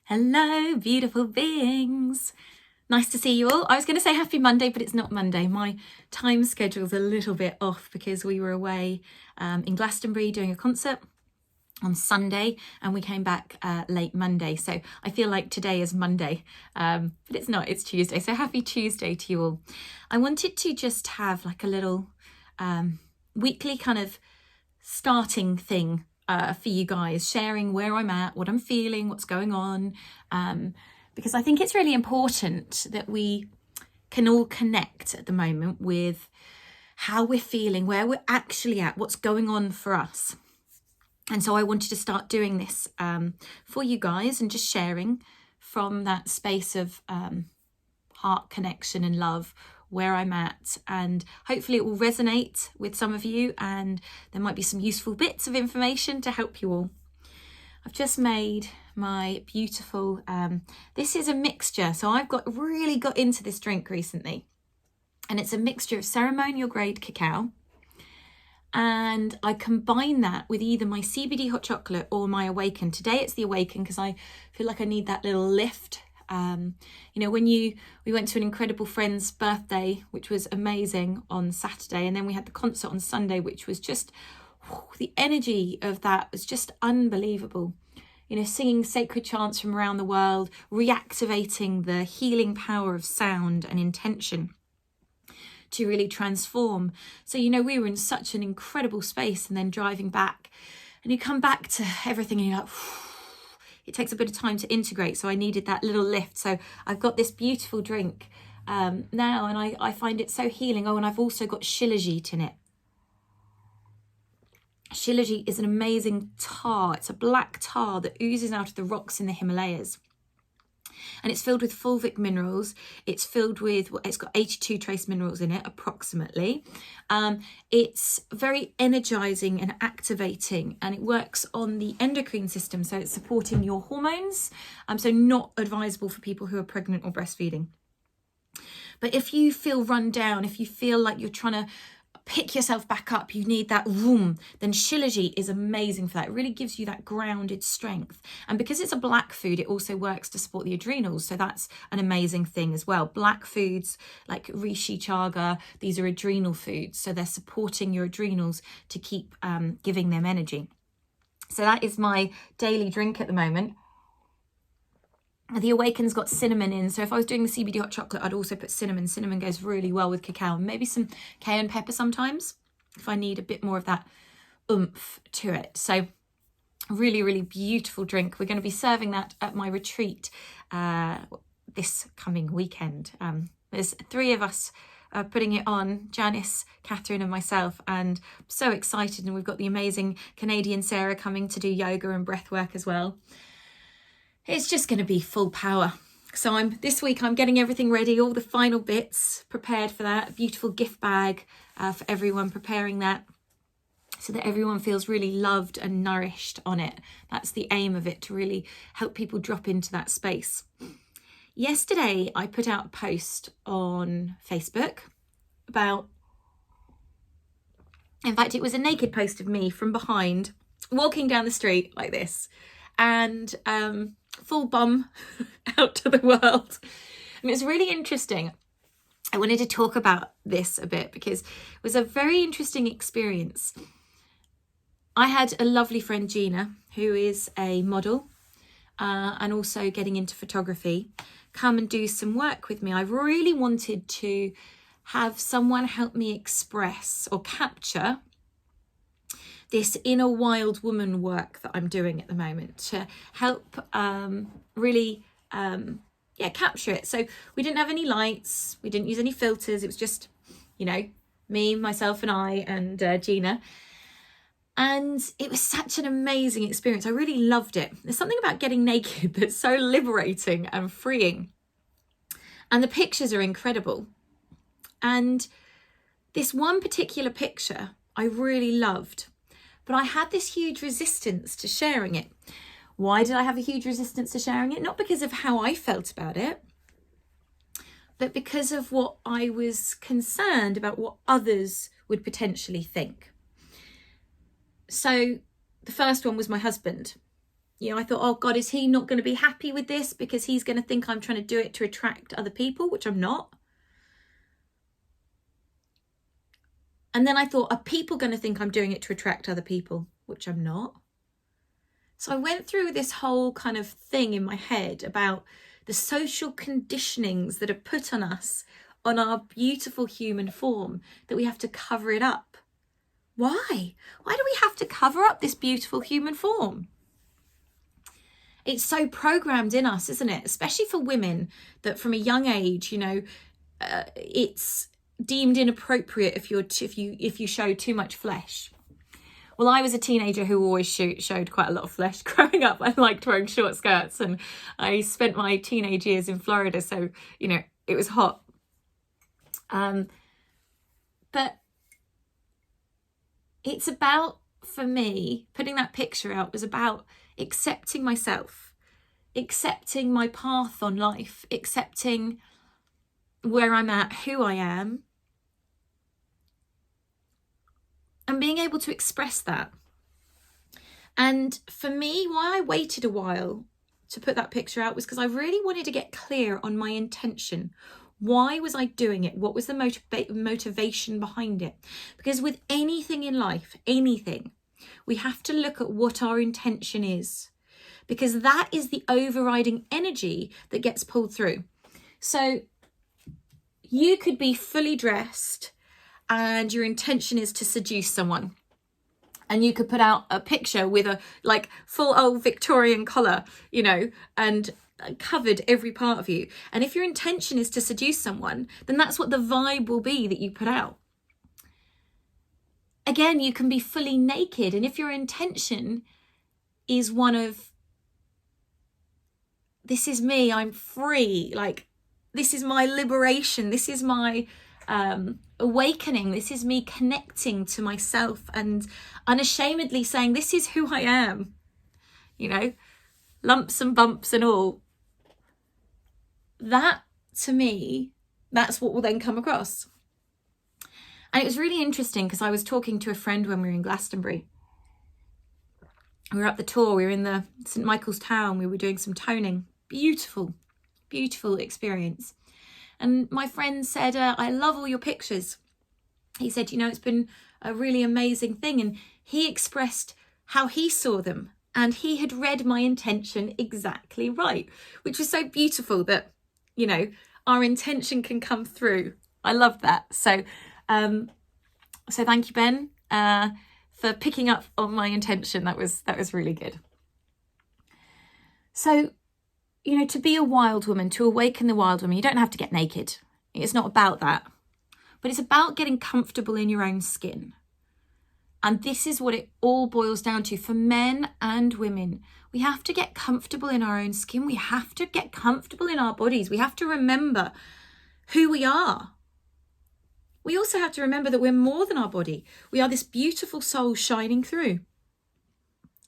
Hello, beautiful beings. Nice to see you all. I was going to say happy Monday, but it's not Monday. My time schedule's a little bit off because we were away in Glastonbury doing a concert on Sunday and we came back late Monday. So I feel like today is Monday, but it's not, it's Tuesday. So happy Tuesday to you all. I wanted to just have like a little weekly kind of starting thing for you guys, sharing where I'm at, what I'm feeling, what's going on, because I think it's really important that we can all connect at the moment with how we're feeling, where we're actually at, what's going on for us. And so I wanted to start doing this for you guys and just sharing from that space of heart connection and love, where I'm at, and hopefully it will resonate with some of you and there might be some useful bits of information to help you all. I've just made my beautiful, this is a mixture, so I've really got into this drink recently, and it's a mixture of ceremonial grade cacao, and I combine that with either my CBD hot chocolate or my Awaken. Today it's the Awaken because I feel like I need that little lift. You know, when we went to an incredible friend's birthday, which was amazing, on Saturday, and then we had the concert on Sunday, which was just the energy of that was just unbelievable. You know, singing sacred chants from around the world, reactivating the healing power of sound and intention to really transform. So, you know, we were in such an incredible space, and then driving back and you come back to everything and you're like, it takes a bit of time to integrate. So I needed that little lift. So I've got this beautiful drink now, and I find it so healing. Oh, and I've also got shilajit in it. Shilajit is an amazing tar. It's a black tar that oozes out of the rocks in the Himalayas. And it's filled with fulvic minerals. It's got 82 trace minerals in it, approximately. It's very energizing and activating, and it works on the endocrine system. So it's supporting your hormones. So not advisable for people who are pregnant or breastfeeding. But if you feel run down, if you feel like you're trying to pick yourself back up, you need that room, then shilajit is amazing for that. It really gives you that grounded strength. And because it's a black food, it also works to support the adrenals. So that's an amazing thing as well. Black foods like reishi chaga, these are adrenal foods. So they're supporting your adrenals to keep giving them energy. So that is my daily drink at the moment. The Awaken's got cinnamon in, so if I was doing the CBD hot chocolate, I'd also put cinnamon. Cinnamon goes really well with cacao, and maybe some cayenne pepper sometimes if I need a bit more of that oomph to it. So really, really beautiful drink. We're going to be serving that at my retreat this coming weekend. There's 3 of us putting it on, Janice, Catherine and myself, and I'm so excited. And we've got the amazing Canadian Sarah coming to do yoga and breath work as well. It's just going to be full power. So this week I'm getting everything ready, all the final bits prepared for that. A beautiful gift bag for everyone, preparing that so that everyone feels really loved and nourished on it. That's the aim of it, to really help people drop into that space. Yesterday I put out a post on Facebook about, in fact it was a naked post of me from behind walking down the street like this, and full bum out to the world. And it's really interesting. I wanted to talk about this a bit because it was a very interesting experience. I had a lovely friend, Gina, who is a model and also getting into photography, come and do some work with me. I really wanted to have someone help me express or capture this inner wild woman work that I'm doing at the moment, to help really capture it. So we didn't have any lights, we didn't use any filters. It was just, you know, me, myself and I and Gina. And it was such an amazing experience. I really loved it. There's something about getting naked that's so liberating and freeing. And the pictures are incredible. And this one particular picture I really loved, but I had this huge resistance to sharing it. Why did I have a huge resistance to sharing it? Not because of how I felt about it, but because of what I was concerned about, what others would potentially think. So the first one was my husband. You know, I thought, oh God, is he not going to be happy with this because he's going to think I'm trying to do it to attract other people, which I'm not. And then I thought, are people going to think I'm doing it to attract other people, which I'm not. So I went through this whole kind of thing in my head about the social conditionings that are put on us on our beautiful human form, that we have to cover it up. Why? Why do we have to cover up this beautiful human form? It's so programmed in us, isn't it? Especially for women, that from a young age, you know, it's deemed inappropriate if you show too much flesh. Well, I was a teenager who always showed quite a lot of flesh. Growing up, I liked wearing short skirts, and I spent my teenage years in Florida, so, you know, it was hot. But it's about, for me, putting that picture out was about accepting myself, accepting my path on life, accepting where I'm at, who I am, and being able to express that. And for me, why I waited a while to put that picture out was because I really wanted to get clear on my intention. Why was I doing it? What was the motivation behind it? Because with anything in life, anything, we have to look at what our intention is, because that is the overriding energy that gets pulled through. So you could be fully dressed and your intention is to seduce someone, and you could put out a picture with a like full old Victorian collar, you know, and covered every part of you. And if your intention is to seduce someone, then that's what the vibe will be that you put out. Again, you can be fully naked, and if your intention is one of, this is me, I'm free, like this is my liberation, this is my awakening, this is me connecting to myself and unashamedly saying, this is who I am, you know, lumps and bumps and all. That, to me, that's what will then come across. And it was really interesting because I was talking to a friend when we were in Glastonbury. We were up the tour, we were in the St Michael's Town, we were doing some toning. Beautiful, beautiful experience. And my friend said, I love all your pictures. He said, you know, it's been a really amazing thing. And he expressed how he saw them, and he had read my intention exactly right, which was so beautiful that, you know, our intention can come through. I love that. So thank you, Ben, for picking up on my intention. That was really good. So, you know, to be a wild woman, to awaken the wild woman, you don't have to get naked. It's not about that. But it's about getting comfortable in your own skin. And this is what it all boils down to for men and women. We have to get comfortable in our own skin. We have to get comfortable in our bodies. We have to remember who we are. We also have to remember that we're more than our body. We are this beautiful soul shining through.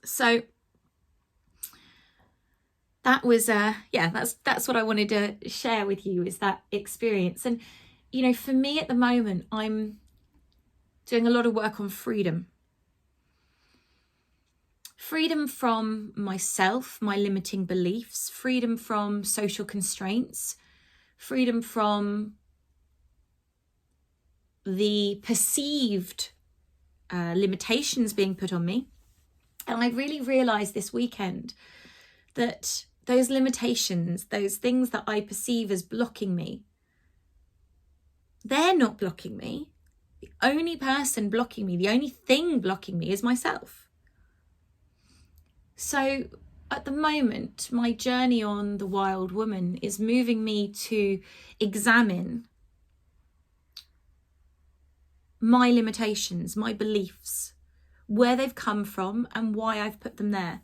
So that was, that's what I wanted to share with you, is that experience. And, you know, for me at the moment, I'm doing a lot of work on freedom. Freedom from myself, my limiting beliefs, freedom from social constraints, freedom from the perceived limitations being put on me. And I really realised this weekend that those limitations, those things that I perceive as blocking me, they're not blocking me. The only person blocking me, the only thing blocking me is myself. So at the moment, my journey on the wild woman is moving me to examine my limitations, my beliefs, where they've come from and why I've put them there.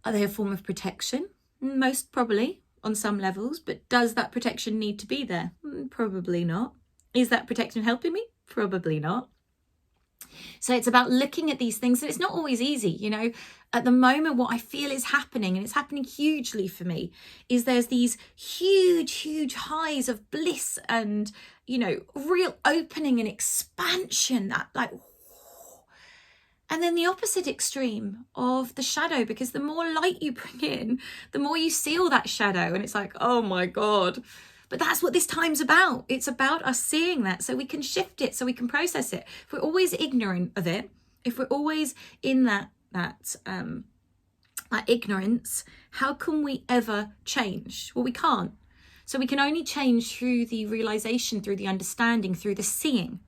Are they a form of protection? Most probably, on some levels, but does that protection need to be there? Probably not. Is that protection helping me? Probably not. So it's about looking at these things, and it's not always easy, you know. At the moment, what I feel is happening, and it's happening hugely for me, is there's these huge highs of bliss and, you know, real opening and expansion, that like, And then the opposite extreme of the shadow, because the more light you bring in, the more you see all that shadow. And it's like, oh my God. But that's what this time's about. It's about us seeing that so we can shift it, so we can process it. If we're always ignorant of it, if we're always in that ignorance, how can we ever change? Well, we can't. So we can only change through the realization, through the understanding, through the seeing.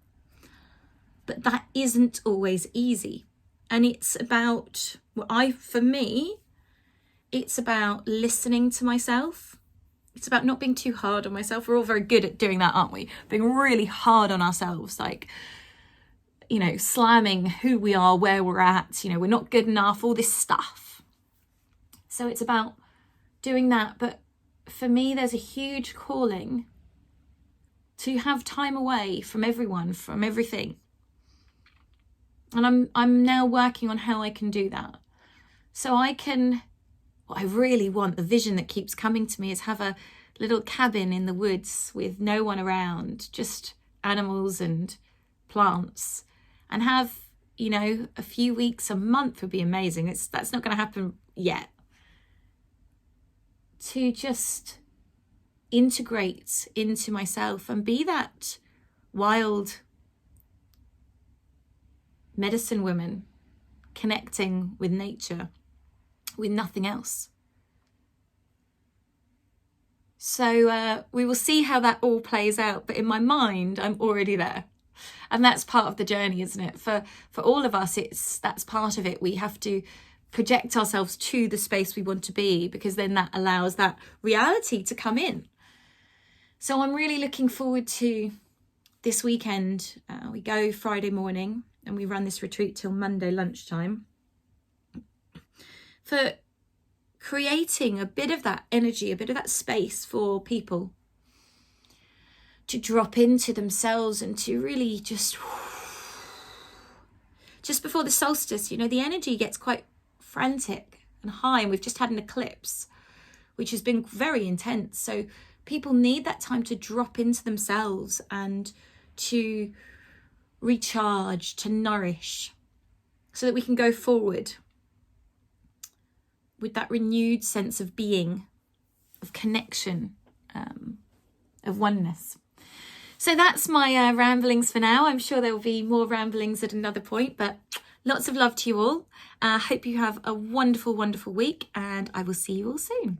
But that isn't always easy. And it's about, for me, it's about listening to myself. It's about not being too hard on myself. We're all very good at doing that, aren't we? Being really hard on ourselves, like, you know, slamming who we are, where we're at, you know, we're not good enough, all this stuff. So it's about doing that. But for me, there's a huge calling to have time away from everyone, from everything. And I'm now working on how I can do that. So what I really want, the vision that keeps coming to me, is have a little cabin in the woods with no one around, just animals and plants, and have, you know, a few weeks, a month would be amazing. That's not going to happen yet. To just integrate into myself and be that wild medicine woman connecting with nature, with nothing else. So we will see how that all plays out. But in my mind, I'm already there. And that's part of the journey, isn't it? For all of us, that's part of it. We have to project ourselves to the space we want to be, because then that allows that reality to come in. So I'm really looking forward to this weekend. We go Friday morning and we run this retreat till Monday lunchtime, for creating a bit of that energy, a bit of that space for people to drop into themselves and to really just before the solstice, you know, the energy gets quite frantic and high, and we've just had an eclipse, which has been very intense. So people need that time to drop into themselves and to recharge, to nourish, so that we can go forward with that renewed sense of being, of connection, of oneness. So that's my ramblings for now. I'm sure there will be more ramblings at another point, but lots of love to you all. Hope you have a wonderful, wonderful week, and I will see you all soon.